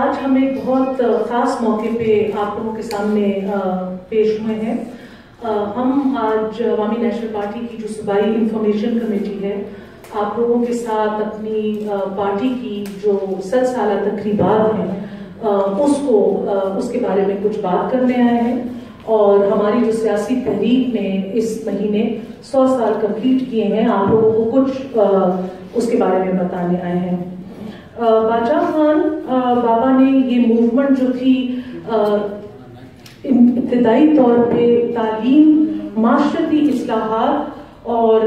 آج ہم ایک بہت خاص موقع پہ آپ لوگوں کے سامنے پیش ہوئے ہیں. ہم آج عوامی نیشنل پارٹی کی جو صوبائی انفارمیشن کمیٹی ہے آپ لوگوں کے ساتھ اپنی پارٹی کی جو 100 سالہ تقریبات ہیں اس کے بارے میں کچھ بات کرنے آئے ہیں. اور ہماری جو سیاسی تحریک نے اس مہینے 100 سال کمپلیٹ کیے ہیں آپ لوگوں کو کچھ اس کے بارے میں بتانے آئے ہیں. باچا خان بابا نے یہ موومنٹ جو تھی ابتدائی طور پہ تعلیم، معاشرتی اصلاحات اور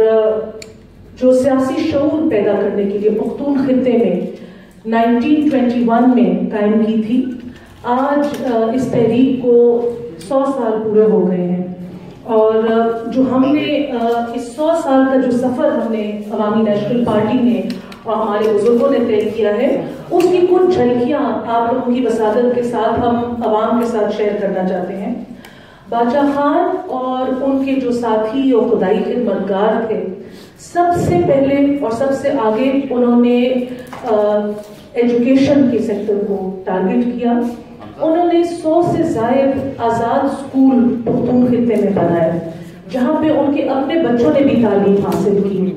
جو سیاسی شعور پیدا کرنے کے لیے پختون خطے میں 1921 میں قائم کی تھی. آج اس تحریک کو 100 سال پورے ہو گئے ہیں اور جو ہم نے اس 100 سال کا جو سفر ہم نے عوامی نیشنل پارٹی نے اور ہمارے بزرگوں نے طے کیا ہے اس کی کچھ جھلکیاں آپ لوگوں کی وسادت کے ساتھ ہم عوام کے ساتھ شیئر کرنا چاہتے ہیں. باچا خان اور ان کے جو ساتھی اور خدائی خدمتگار تھے سب سے پہلے اور سب سے آگے انہوں نے ایجوکیشن کے سیکٹر کو ٹارگٹ کیا. انہوں نے 100 سے زائد آزاد اسکول پختون خطے میں بنائے جہاں پہ ان کے اپنے بچوں نے بھی تعلیم حاصل کی.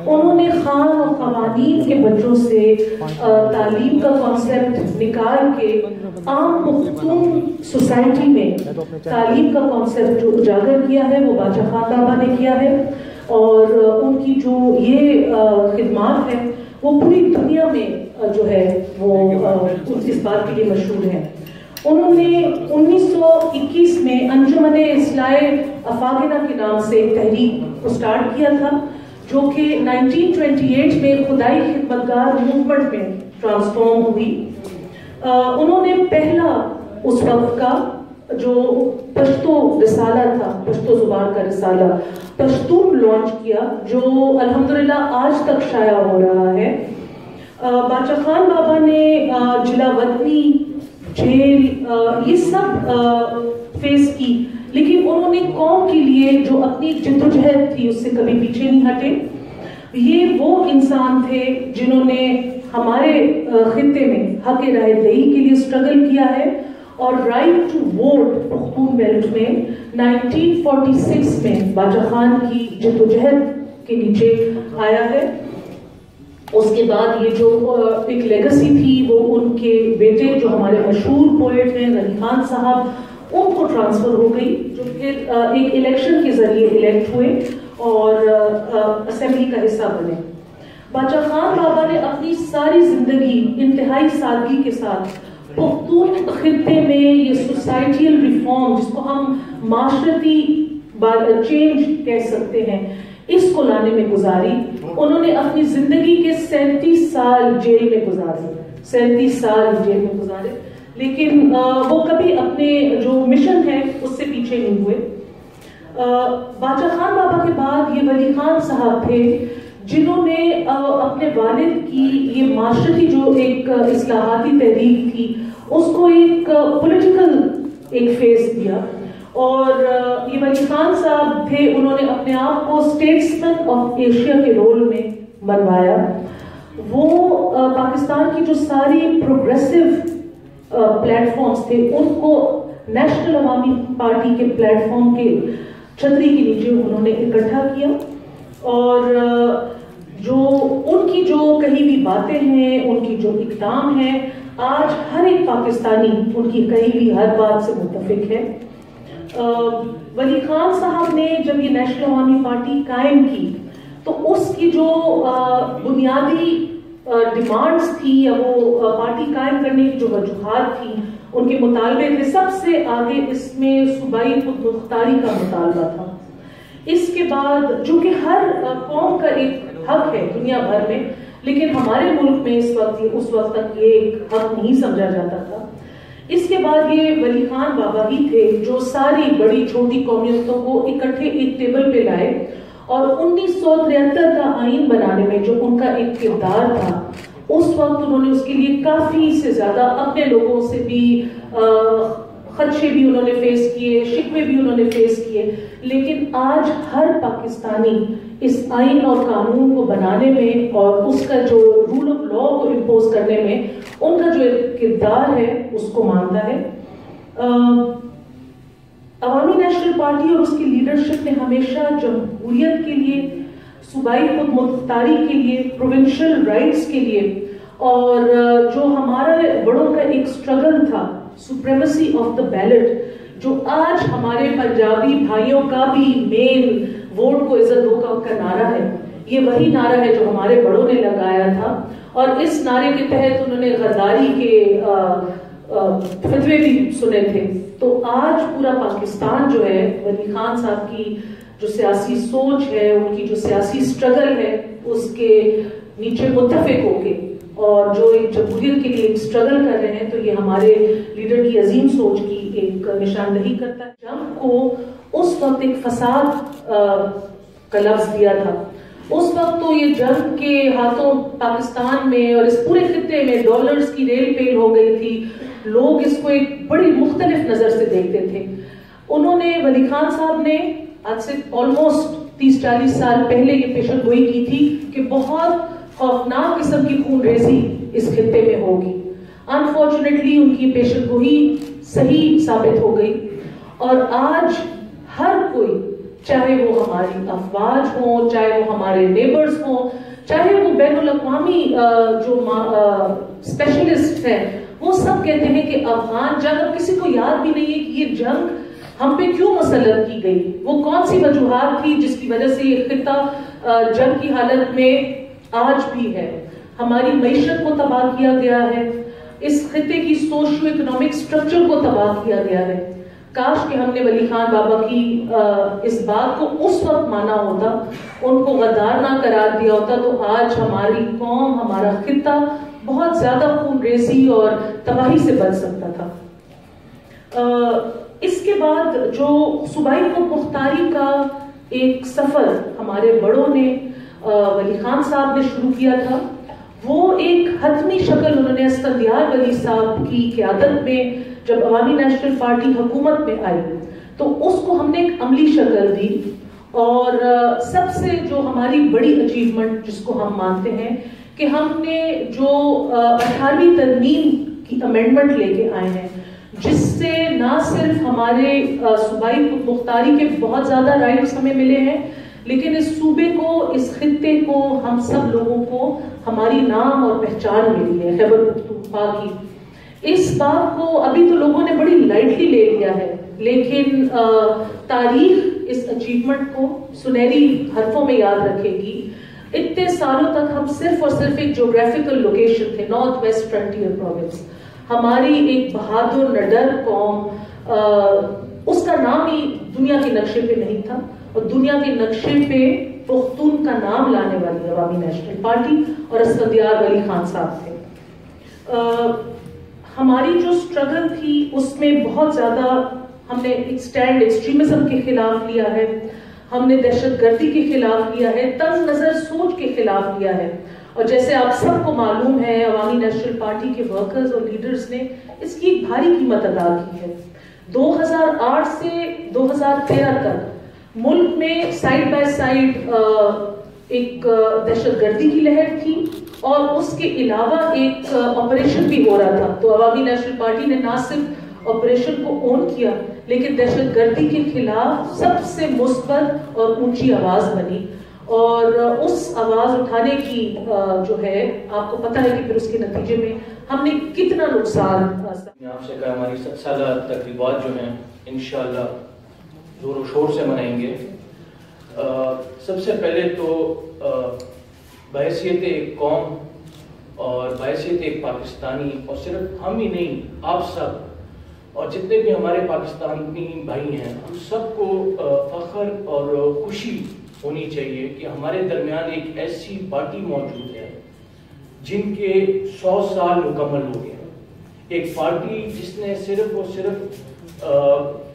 انہوں نے خان اور خواتین کے بچوں سے تعلیم کا کانسیپٹ نکال کے عام پختون سوسائٹی میں تعلیم کا کانسیپٹ جو اجاگر کیا ہے وہ باچا خان بابا نے کیا ہے. اور ان کی جو یہ خدمات ہیں وہ پوری دنیا میں جو ہے وہ اس بات کے لیے مشہور ہیں. انہوں نے 1921 میں انجمن اصلاح افاقنہ کے نام سے ایک تحریک اسٹارٹ کیا تھا جو کہ 1928 میں خدائی خدمتگار موومنٹ میں ٹرانسفارم ہوئی. انہوں نے پہلا اس وقت کا جو پشتو رسالہ تھا، پشتو زبان کا رسالہ پشتون لانچ کیا جو الحمدللہ آج تک شائع ہو رہا ہے. باچا خان بابا نے جلا وطنی، جیل یہ سب فیس کی لیکن انہوں نے قوم کے لیے جو اپنی جدوجہد تھی اس سے کبھی پیچھے نہیں ہٹے. یہ وہ انسان تھے جنہوں نے ہمارے خطے میں حق رائے دہی کے لیے اسٹرگل کیا ہے اور right to vote Pakhtun belt میں 1946 میں باچا خان کی جدوجہد کے نیچے آیا ہے. اس کے بعد یہ جو ایک لیگسی تھی وہ ان کے بیٹے جو ہمارے مشہور پوئٹ ہیں غنی خان صاحب ان کو ٹرانسفر ہو گئی جو پھر ایک الیکشن کے ذریعے الیکٹ ہوئے اور اسمبلی کا حصہ بنے. باچا خان بابا نے اپنی ساری زندگی انتہائی سادگی کے ساتھ پختون خطے میں یہ سوسائٹیل ریفارم جس کو ہم معاشرتی چینج کہہ سکتے ہیں اس کو لانے میں گزاری. انہوں نے اپنی زندگی کے 37 سال جیل میں گزارے، 37 سال جیل میں گزارے لیکن وہ کبھی اپنے جو مشن ہے اس سے پیچھے نہیں ہوئے. باچا خان بابا کے بعد یہ ولی خان صاحب تھے جنہوں نے اپنے والد کی یہ معاشرتی جو ایک اصلاحاتی تحریک تھی اس کو ایک پولیٹیکل ایک فیس دیا. اور یہ ولی خان صاحب تھے انہوں نے اپنے آپ کو اسٹیٹسمین آف ایشیا کے رول میں بنوایا. وہ پاکستان کی جو ساری پروگریسو پلیٹ فارمز تھے ان کو نیشنل عوامی پارٹی کے پلیٹ فارم کے چھتری کے نیچے انہوں نے اکٹھا کیا اور جو ان کی جو کہی ہوئی باتیں ہیں ان کی جو اقدام ہیں آج ہر ایک پاکستانی ان کی کہی ہوئی ہر بات سے متفق ہے. ولی خان صاحب نے جب یہ نیشنل عوامی پارٹی قائم کی تو اس کی جو بنیادی ڈیمانڈز تھی یا وہ پارٹی قائم کرنے کی جو وجوہات تھی ان کے مطالبے تھے سب سے آگے اس میں صوبائی خود مختاری کا مطالبہ تھا. اس کے بعد جو کہ ہر قوم کا ایک حق ہے دنیا بھر میں لیکن ہمارے ملک میں اس وقت تک یہ ایک حق نہیں سمجھا جاتا تھا. اس کے بعد یہ ولی خان بابا ہی تھے جو ساری بڑی چھوٹی قومیتوں کو اکٹھے ایک ٹیبل پہ لائے اور 1973 کا آئین بنانے میں جو ان کا ایک کردار تھا اس وقت انہوں نے اس کے لیے کافی سے زیادہ اپنے لوگوں سے بھی خدشے بھی انہوں نے فیس کیے، شکوے بھی انہوں نے فیس کیے، لیکن آج ہر پاکستانی اس آئین اور قانون کو بنانے میں اور اس کا جو رول آف لا کو امپوز کرنے میں ان کا جو کردار ہے اس کو مانتا ہے۔ عوامی نیشنل پارٹی اور اس کی لیڈرشپ نے ہمیشہ جمہوریت کے لیے، صوبائی خود مختاری کے لیے، پروونشل رائٹس کے لیے، اور جو ہمارے بڑوں کا ایک اسٹرگل تھا سپریمیسی آف دا بیلٹ، جو آج ہمارے پنجابی بھائیوں کا بھی مین ووٹ کو عزت دو کا نعرہ ہے، یہ وہی نعرہ ہے جو ہمارے بڑوں نے لگایا تھا، اور اس نعرے کے تحت انہوں نے غداری کے فتوے بھی سنے تھے۔ تو آج پورا پاکستان جو ہے ولی خان صاحب کی جو سیاسی سوچ ہے، ان کی جو سیاسی اسٹرگل ہے، اس کے نیچے متفق ہو کے اور جو ایک جمہوریت کے لیے ایک اسٹرگل کر رہے ہیں، تو یہ ہمارے لیڈر کی عظیم سوچ کی ایک نشاندہی کرتا ہے۔ جنگ کو اس وقت ایک فساد کا لفظ دیا تھا، اس وقت تو یہ جنگ کے ہاتھوں پاکستان میں اور اس پورے خطے میں ڈالرز کی ریل پیل ہو گئی تھی، لوگ اس کو ایک بڑی مختلف نظر سے دیکھتے تھے۔ انہوں نے، ولی خان صاحب نے آج سے آلموسٹ 30-40 سال پہلے یہ پیشن گوئی کی تھی کہ بہت خوفناک قسم کی خون ریزی اس خطے میں ہوگی۔ انفارچونیٹلی ان کی پیشن گوئی صحیح ثابت ہو گئی، اور آج ہر کوئی، چاہے وہ ہماری افواج ہوں، چاہے وہ ہمارے نیبرز ہوں، چاہے وہ بین الاقوامی جو اسپیشلسٹ ہیں، وہ سب کہتے ہیں کہ افغان جنگ، اب کسی کو یاد بھی نہیں ہے کہ یہ جنگ ہم پہ کیوں مسلط کی گئی، وہ کون سی وجوہات تھی جس کی وجہ سے یہ خطہ جنگ کی حالت میں آج بھی ہے۔ ہماری معیشت کو تباہ کیا گیا ہے، اس خطے کی سوشو اکنامک سٹرکچر کو تباہ کیا گیا ہے۔ کاش کہ ہم نے ولی خان بابا کی اس بات کو اس وقت مانا ہوتا، ان کو غدار نہ قرار دیا ہوتا، تو آج ہماری قوم، ہمارا خطہ بہت زیادہ خون ریزی اور تباہی سے بچ سکتا تھا۔ اس کے بعد جو صوبائی خود مختاری کا ایک سفر ہمارے بڑوں نے، ولی خان صاحب نے شروع کیا تھا، وہ ایک حتمی شکل انہوں نے اسفندیار ولی صاحب کی قیادت میں جب عوامی نیشنل پارٹی حکومت میں آئی تو اس کو ہم نے ایک عملی شکل دی، اور سب سے جو ہماری بڑی اچیومنٹ جس کو ہم مانتے ہیں کہ ہم نے جو 18ویں ترمیم کی امینڈمنٹ لے کے آئے ہیں، جس سے نہ صرف ہمارے صوبائی خود مختاری کے بہت زیادہ رائٹس ہمیں ملے ہیں، لیکن اس صوبے کو، اس خطے کو، ہم سب لوگوں کو ہماری نام اور پہچان ملی ہے، خیبر پختونخوا کی۔ اس بات کو ابھی تو لوگوں نے بڑی لائٹلی لے لیا ہے، لیکن تاریخ اس اچیومنٹ کو سنہری حرفوں میں یاد رکھے گی۔ اتنے سالوں تک ہم صرف اور صرف ایک جیوگرافیکل لوکیشن تھے، نارتھ ویسٹ فرنٹیئر پروونس، ہماری ایک بہادر نڈر قوم، اس کا نام ہی دنیا کے نقشے پہ نہیں تھا، اور دنیا کے نقشے پہ پختون کا نام لانے والی عوامی نیشنل پارٹی اور اسفندیار ولی خان صاحب تھے۔ ہماری جو سٹرگل تھی اس میں بہت زیادہ ہم نے ایک سٹینڈ ایکسٹریمزم کے خلاف لیا ہے، ہم نے دہشت گردی کے خلاف لیا ہے، طنز نظر سوچ کے خلاف لیا ہے، اور جیسے آپ سب کو معلوم ہے عوامی نیشنل پارٹی کے ورکرز اور لیڈرز نے اس کی ایک بھاری قیمت ادا کی ہے۔ 2008 سے 2013 تک ملک میں سائیڈ بائی سائیڈ ایک دہشت گردی کی لہر تھی، اور اس کے علاوہ ایک آپریشن بھی ہو رہا تھا، تو عوامی نیشنل پارٹی نے نہ صرف آپریشن کو اون کیا لیکن دہشت گردی کے خلاف سب سے مثبت اور اونچی آواز بنی، اور اس آواز اٹھانے کی جو ہے آپ کو پتہ ہے کہ پھر اس کے نتیجے میں ہم نے کتنا نقصان۔ آپ سے کہا ہماری 7 سالہ تقریبات جو ہیں انشاءاللہ زور و شور سے منائیں گے۔ سب سے پہلے تو بحیثیت ایک قوم اور بحیثیت ایک پاکستانی، اور صرف ہم ہی نہیں، آپ سب اور جتنے بھی ہمارے پاکستانی بھائی ہیں، ہم سب کو فخر اور خوشی ہونی چاہیے کہ ہمارے درمیان ایک ایسی پارٹی موجود ہے جن کے 100 سال مکمل ہو گئے، ایک پارٹی جس نے صرف اور صرف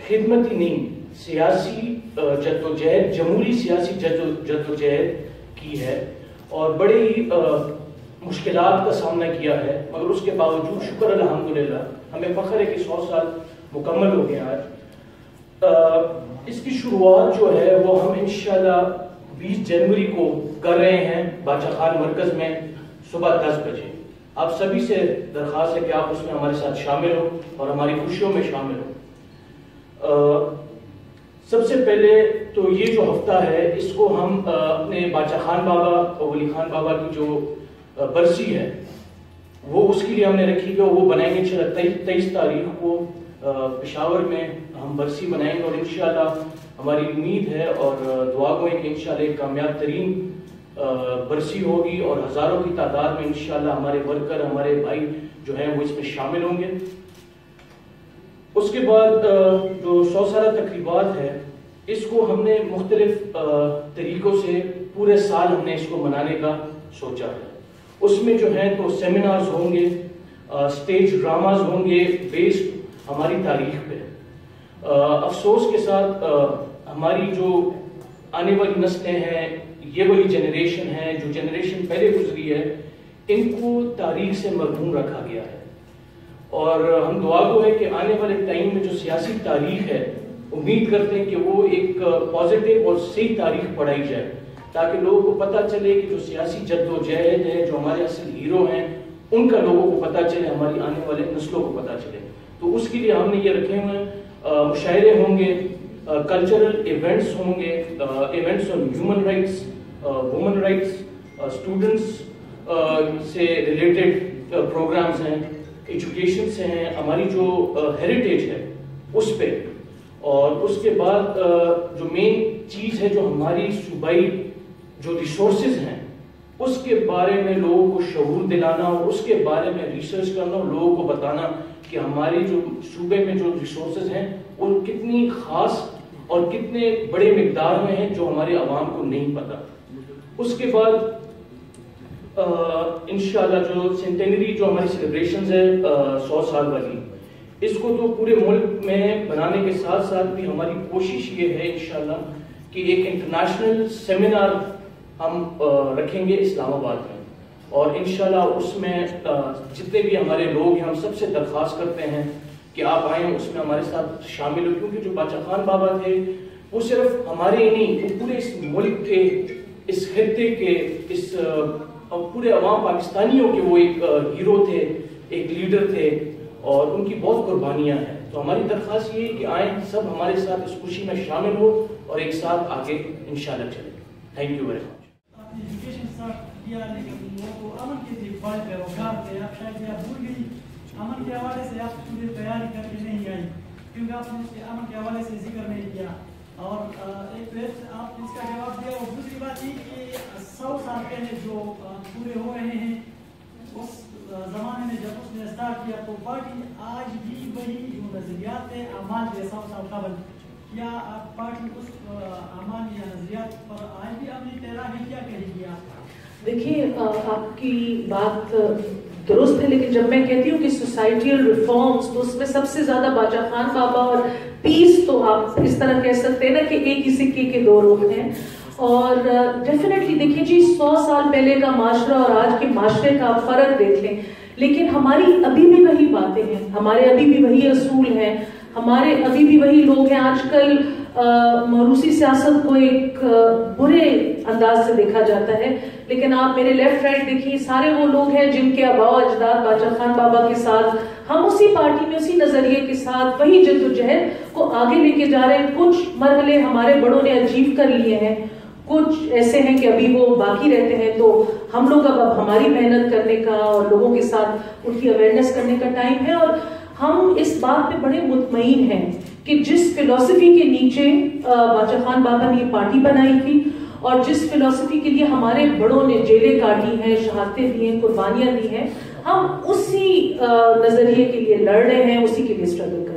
خدمت ہی نہیں، سیاسی جدوجہد، جمہوری سیاسی جدوجہد کی ہے، اور بڑے ہی مشکلات کا سامنا کیا ہے، مگر اس کے باوجود شکر الحمدللہ ہمیں فخر ہے کہ 100 سال مکمل ہو گیا آج. اس کی شروعات جو ہے وہ ہم انشاءاللہ 20 جنوری کو کر رہے ہیں باچا خان مرکز میں صبح 10 بجے. آپ سبھی سے درخواست ہے کہ آپ اس میں ہمارے ساتھ شامل ہو اور ہماری خوشیوں میں شامل ہو. سب سے پہلے تو یہ جو ہفتہ ہے اس کو ہم اپنے باچا خان بابا اور ولی خان بابا کی جو برسی ہے وہ اس کے لیے ہم نے رکھی گئی. وہ بنائیں گے 23 تاریخ کو پشاور میں ہم برسی بنائیں گے. اور انشاءاللہ ہماری امید ہے اور دعا گو ہے کہ انشاءاللہ ایک کامیاب ترین برسی ہوگی اور ہزاروں کی تعداد میں انشاءاللہ ہمارے ورکر ہمارے بھائی جو ہیں وہ اس میں شامل ہوں گے. اس کے بعد جو 100 سالہ تقریبات ہے اس کو ہم نے مختلف طریقوں سے پورے سال ہم نے اس کو منانے کا سوچا ہے. اس میں جو ہیں تو سیمینارز ہوں گے, اسٹیج ڈراماز ہوں گے بیسڈ ہماری تاریخ پہ. افسوس کے ساتھ ہماری جو آنے والی نسلیں ہیں, یہ والی جنریشن ہے, جو جنریشن پہلے گزری ہے, ان کو تاریخ سے محروم رکھا گیا ہے. اور ہم دعا گو ہے کہ آنے والے ٹائم میں جو سیاسی تاریخ ہے امید کرتے ہیں کہ وہ ایک پازیٹیو اور صحیح تاریخ پڑھائی جائے تاکہ لوگوں کو پتہ چلے کہ جو سیاسی جد و جہد ہے, جو ہمارے اصل ہیرو ہیں, ان کا لوگوں کو پتہ چلے, ہماری آنے والے نسلوں کو پتہ چلے. تو اس کے لیے ہم نے یہ رکھے ہوئے مشاعرے ہوں گے, کلچرل ایونٹس ہوں گے, events on human rights, women rights, students سے ریلیٹڈ پروگرامز ہیں, ایجوکیشن سے ہیں, ہماری جو ہیریٹیج ہے اس پہ. اور اس کے بعد جو مین چیز ہے جو ہماری صوبائی جو ریسورسز ہیں اس کے بارے میں لوگوں کو شعور دلانا اور اس کے بارے میں ریسرچ کرنا اور لوگوں کو بتانا کہ ہمارے جو صوبے میں جو ریسورسز ہیں ان کتنی خاص اور کتنے بڑے مقدار میں ہیں جو ہمارے عوام کو نہیں پتہ. اس کے بعد انشاءاللہ جو سینٹینری جو ہماری سیلیبریشنز ہے 100 سال والی, اس کو تو پورے ملک میں بنانے کے ساتھ ساتھ بھی ہماری کوشش یہ ہے انشاءاللہ کہ ایک انٹرنیشنل سیمینار ہم رکھیں گے اسلام آباد میں. اور انشاءاللہ اس میں جتنے بھی ہمارے لوگ ہیں ہم سب سے درخواست کرتے ہیں کہ آپ آئیں, اس میں ہمارے ساتھ شامل ہو. کیونکہ جو باچا خان بابا تھے وہ صرف ہمارے ہی نہیں, وہ پورے اس ملک کے, اس خطے کے, اس پورے عوام پاکستانیوں کے وہ ایک ہیرو تھے, ایک لیڈر تھے اور ان کی بہت قربانیاں ہیں. تو ہماری درخواست یہ ہے کہ آئیں سب ہمارے ساتھ اس خوشی میں شامل ہو اور ایک ساتھ آگے انشاءاللہ چلیں. Thank you very much. امن کے لیے بڑے پیروکار تھے, آپ شاید یہ بھول گئی. امن کے حوالے سے آپ پوری تیاری کر کے نہیں آئی کیونکہ آپ نے امن کے حوالے سے ذکر نہیں کیا اور ایک آپ اس کا جواب دیا. اور دوسری بات یہ کہ 100 سال پہلے جو پورے ہو رہے ہیں اس زمانے میں جب اس نے اسٹارٹ کیا تو پارٹی آج بھی وہی نظریات ہے اعمال کے 100 سال قبل. کیا آپ پارٹی اس اعمال یا نظریات پر آج بھی اپنی پیروی کیا کہے گی؟ دیکھیے آپ کی بات درست ہے, لیکن جب میں کہتی ہوں کہ سوسائٹیل ریفارمز تو اس میں سب سے زیادہ باچا خان بابا اور پیس تو آپ اس طرح کہہ سکتے ہیں نا کہ ایک ہی سکے کے دو رخ ہیں. اور ڈیفینیٹلی دیکھیے جی 100 سال پہلے کا معاشرہ اور آج کے معاشرے کا فرق دیکھ لیں, لیکن ہماری ابھی بھی وہی باتیں ہیں, ہمارے ابھی بھی وہی اصول ہیں, ہمارے ابھی بھی وہی لوگ ہیں. آج کل موروثی سیاست کو ایک برے انداز سے دیکھا جاتا ہے, لیکن آپ میرے لیفٹ رائٹ دیکھیے, سارے وہ لوگ ہیں جن کے آباء و اجداد باچا خان بابا کے ساتھ, ہم اسی پارٹی میں اسی نظریے کے ساتھ وہی جدوجہد کو آگے لے کے جا رہے ہیں. کچھ مرحلے ہمارے بڑوں نے اچیو کر لیے ہیں, کچھ ایسے ہیں کہ ابھی وہ باقی رہتے ہیں. تو ہم لوگ اب ہماری محنت کرنے کا اور لوگوں کے ساتھ ان کی اویئرنیس کرنے کا ٹائم ہے. اور ہم اس بات پہ بڑے مطمئن ہیں کہ جس فلسفی کے نیچے باچا خان بابا نے یہ پارٹی بنائی تھی اور جس فلسفی کے لیے ہمارے بڑوں نے جیلیں کاٹی ہیں, شہادتیں دی ہیں, قربانیاں دی ہیں, ہم اسی نظریے کے لیے لڑ رہے ہیں, اسی کے لیے اسٹرگل کر رہے ہیں.